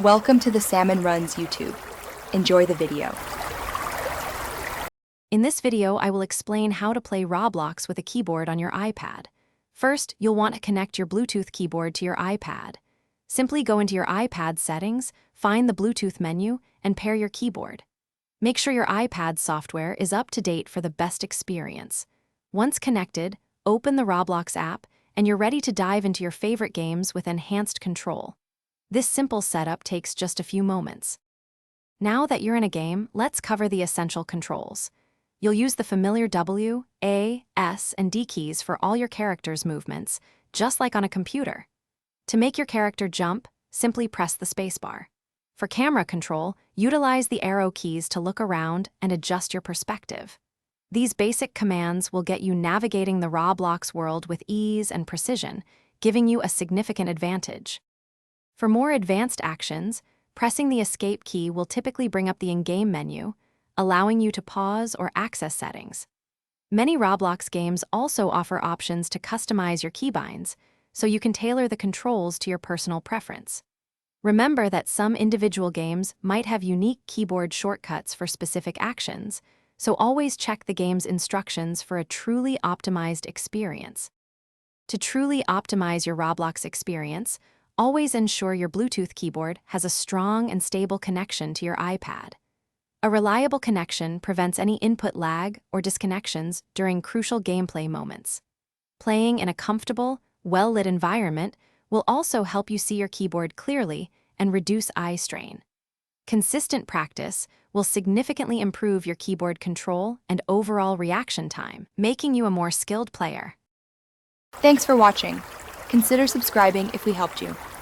Welcome to the Salmon Runs YouTube. Enjoy the video. In this video, I will explain how to play Roblox with a keyboard on your iPad. First, you'll want to connect your Bluetooth keyboard to your iPad. Simply go into your iPad settings, find the Bluetooth menu, and pair your keyboard. Make sure your iPad software is up to date for the best experience. Once connected, open the Roblox app, and you're ready to dive into your favorite games with enhanced control. This simple setup takes just a few moments. Now that you're in a game, let's cover the essential controls. You'll use the familiar W, A, S, and D keys for all your character's movements, just like on a computer. To make your character jump, simply press the spacebar. For camera control, utilize the arrow keys to look around and adjust your perspective. These basic commands will get you navigating the Roblox world with ease and precision, giving you a significant advantage. For more advanced actions, pressing the escape key will typically bring up the in-game menu, allowing you to pause or access settings. Many Roblox games also offer options to customize your keybinds, so you can tailor the controls to your personal preference. Remember that some individual games might have unique keyboard shortcuts for specific actions, so always check the game's instructions for a truly optimized experience. To truly optimize your Roblox experience, always ensure your Bluetooth keyboard has a strong and stable connection to your iPad. A reliable connection prevents any input lag or disconnections during crucial gameplay moments. Playing in a comfortable, well-lit environment will also help you see your keyboard clearly and reduce eye strain. Consistent practice will significantly improve your keyboard control and overall reaction time, making you a more skilled player. Thanks for watching. Consider subscribing if we helped you.